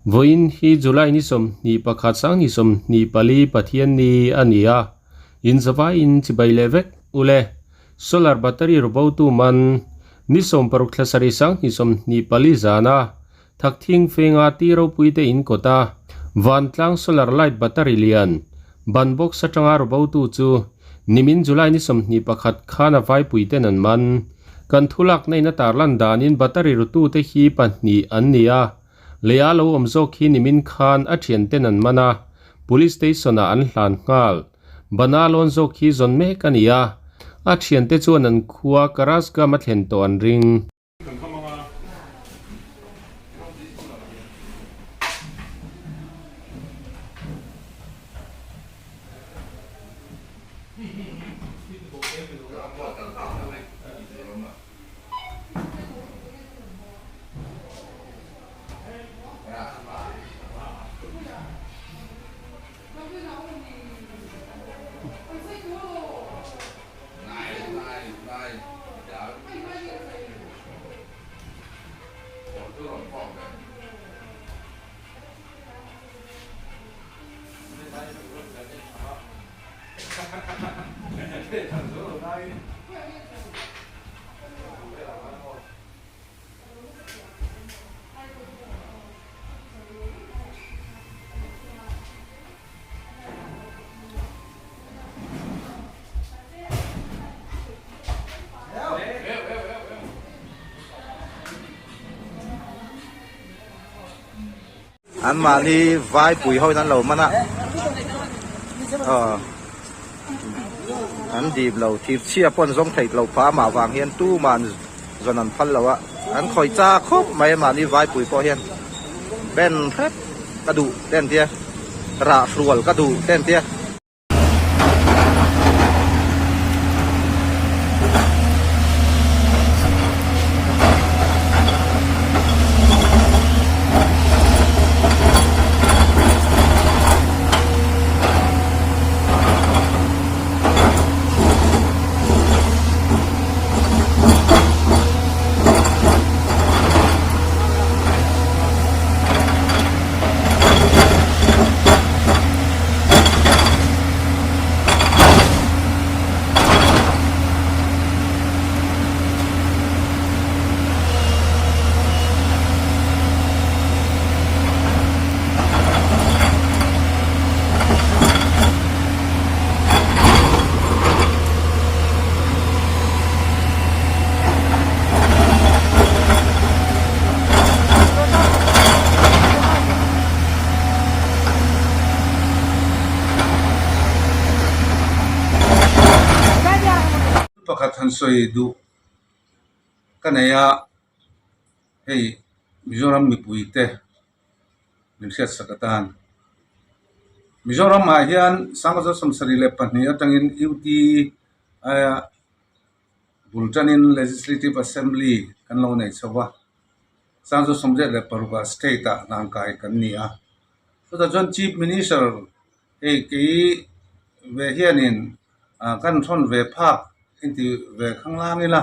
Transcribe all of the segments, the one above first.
voin hi July ni som ni pakhat sang ni som ni pali pathian ni ania in zawa in chibai levek ule solar battery ro tu man ni som paruk thlasari sang ni som ni pali zana thak thing fenga ti ro puite in kota van tlang solar light battery lian ban box satanga ro tu chu nimin July ni som ni pakhat khana vai puite nan man kan thulak nei na tarlan danin battery ro tu te hi pahni an nia leya lo omzo khi nimin khan a thian tenan mana police station a an hlan ngal banalon zo khi zon me kania a thian te chuan an khuwa karas ga ma thlen to an ring anh mà đi vai bùi hôi anh lầu mà nè anh đi lầu thì chia pon giống thầy lầu phá mà vàng hiền tu mà rồi anh phân lầu á anh khỏi cha khóc mấy mà đi vai bùi po hiền bên hết cả đủ tên tia rạ ruột cả đủ tên tia pakhat han soi du kanaya hei Mizoram mi puite min khet sakatan Mizoram ma hian samaja samsari le pahni atangin UT aya Bultanin Legislative Assembly kan lo nei chawa samaja somje le paruwa state a nangkai kan nia so the John Chief Minister hei ki ve hianin kan thon ve phak inti ve khanglang ila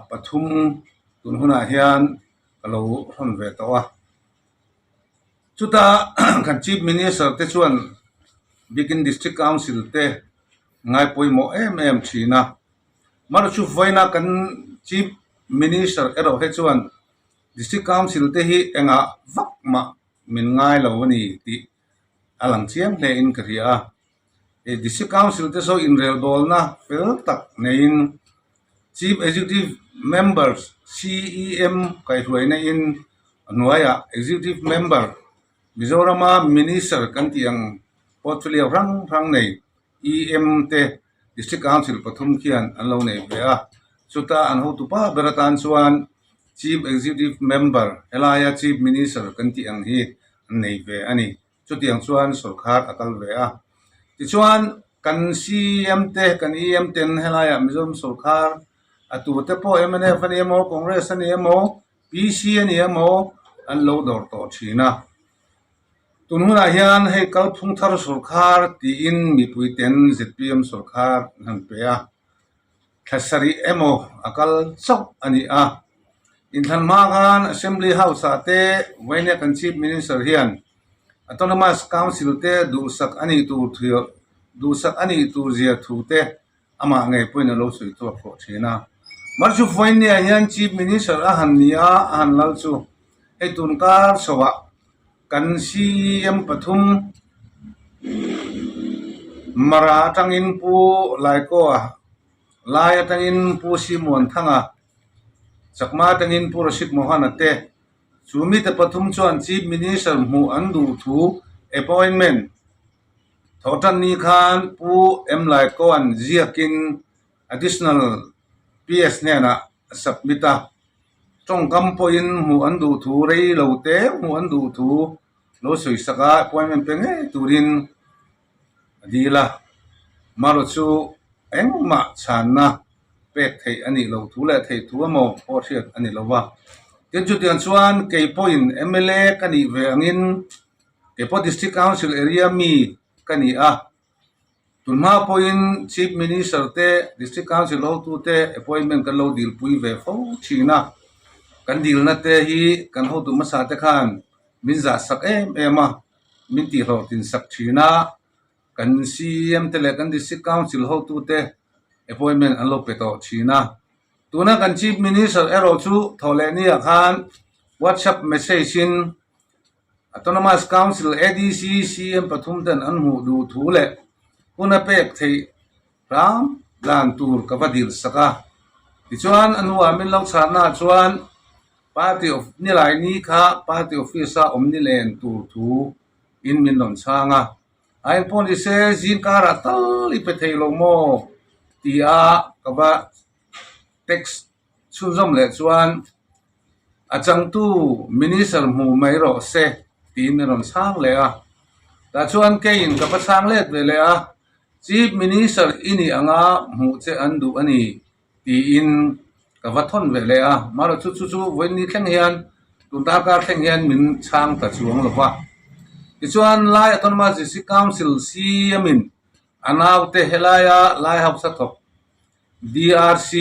pathum tunhuna hian kalo thon ve tawa chuta kan chief minister te chuan Bikin district council te ngai poimo em thina mar chu voina kan chief minister ero he chuan district council te hi enga vakma min ngai lo ni ti alang chiam hle in kriya district council te so in rel bol na fel tak nein chief executive members CEM kai ruai na in anuaya executive member Mizorama minister kan tiang portfolio rang nei EM te district council pathum khian anlo nei bea chuta an ho tu pa beratan chuan chief executive member elaya chief minister kan tiang hi nei ve ani chutiang chuan sarkar akal vea ti chuan kan CM te kan EM ten helaya Mizoram sarkar atu te po MNF ani mo congress ani mo PC ani mo an lo dor to thina tunhuna hian hei kalphung thar sarkar ti in mi puiten ZPM sarkar nan pea thasari emo akal chok ani a in than ma kan assembly house ate wayne kan chief minister hian autonomous council te du sak ani tu thio du sak ani tu zia thu te ama ngai poina lo sui to ko thina marchu foin ne hian chief minister a han nia han lal chu e tun kar sowa kan CM Pathum mara tangin pu lai ko a lai tangin pu simon thanga sakma tangin pu Rashid Mohan ate chumi te Pathum chuan chief minister mu andu thu appointment thotan ni khan pu em lai ko an ziakin additional PS ne na submita trong kam poin mu andu thu rei lo te mu andu thu lo soi saka appointment penge turin dila maro chu engma channa pek thei ani lo thu le thei thu mo portrait ani lo wa tin chu tian chuan ke point MLA kani ve angin ke po district council area mi kani a tunma point chief minister te district council lo tu te appointment kan lo dil pui ve fo china kan dil na te hi kan ho tu ma sa te khan min za sak ema min ti ro tin sak china kan CM te le kan district council ho tu te appointment an lo pe to china tuna kan chief minister ero chu thole ni khan WhatsApp message in autonomous council ADC CM Pathum ten an hu du thu le una pek thei ram lan tur ka vadil saka ti chuan anwa min lo chana chuan party of ni lai ni kha party officer omni len tur thu in min lon changa ai pon di se jin kara tal i pe thei lo mo ti a ka ba text chuzom le chuan achang tu minister mu mai ro se ti min lon sang le a ta chuan ke in ka pa sang let ve le a chief minister ini anga mu che andu ani ti in ka va thon ve le a maro chu chu chu wen ni thleng hian tun ta ka thleng hian min chang ta chuang lo wa ti chuan lai autonomous district council CM in anaw te helaya lai hap sa thok DRC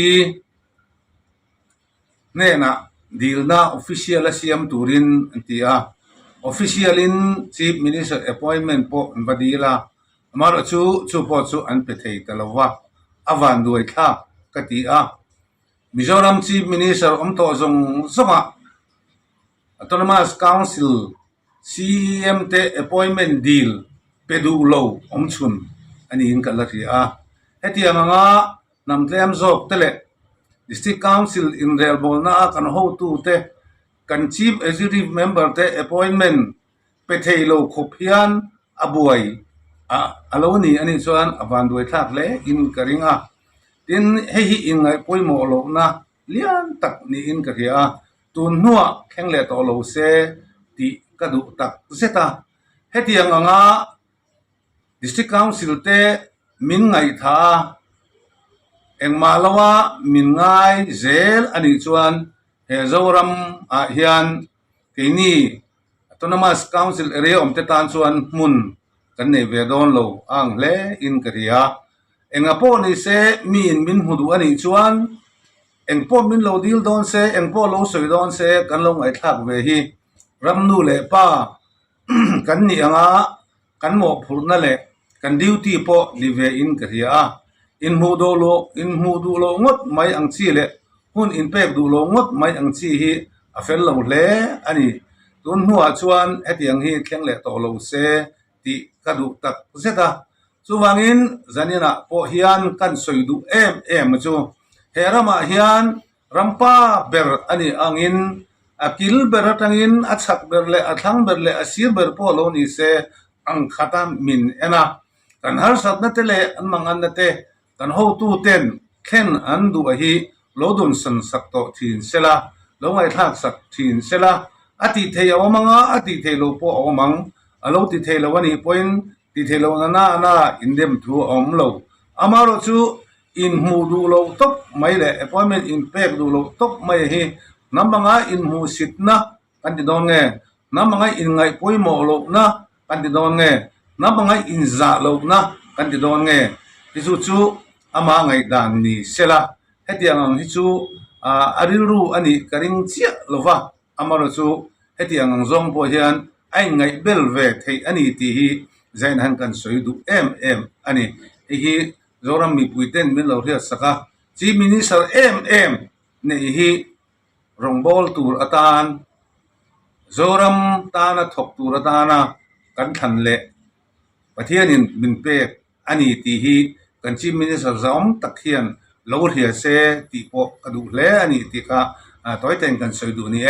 ne na dil na official CM turin antia official in chief minister appointment po badila maro chu po chu an pe thei talawa avan duai tha kati a Mizoram chief minister to zong zonga autonomous council CM te appointment deal pedu lo chun ani in kalari a heti anga nam tlem zok tele district council in real bolna kan ho tu te kan chief executive member te appointment pe thei lo khopian abuai aloni ani chuan avan duai thak le in karinga tin hi in ngai poimo lo na lian tak ni in ka ria tun nuwa khengle to lo se ti kadu tak zeta hetiang anga district council te min ngai tha engmalawa min ngai zel ani chuan he zoram a hian keini autonomous council area omte tan chuan mun kan nei ve don lo ang le in ka ria engapo ni se min hudu ani chuan engpo min lo dil don se engpo lo soi don se kan lo ngai thak ve hi ramnu le pa kan ni anga kan mo phurna le kan duty po live in karia in hu du lo ngot mai ang chi le hun in pek du lo ngot mai ang chi hi a fel lo le ani tun huwa chuan etiang hi thleng le to lo se ti kadu tak zeta chuwangin zanina po hian kan soidu em chu herama hian rampa ber ani angin akil ber atangin achak ber le athang ber le asir ber po lo ni se ang khata min ena kan har sat na te le an mangan na te kan ho tu ten khen an du a hi lo dun san sak to thin sela lo ngai thak sak thin sela ati thei awamanga ati thei lo po awamang alo ti thei lo ani point ti thelo na indem thu om lo amaro chu in hu du lo top mai le appointment in pek du lo top mai hi namanga in hu sitna kan ti don nge namanga in ngai poi mo lo na kan ti don nge namanga in za lo na kan ti don nge ti chu ama ngai dan ni sela hetiang hi chu ariru ani karing chia lova amaro chu heti angang zong po hian ai ngai bel ve thei ani ti hi zain han kan soidu em ani hi zoram mi puiten min lo ria saka chi minister em ne hi rongbol tur atan zoram tana thok tur atana kan than le pathianin min pe ani ti hi kan chi minister zom takhian lo ria se ti po kadu le ani ti ka toy ten kan soidu ni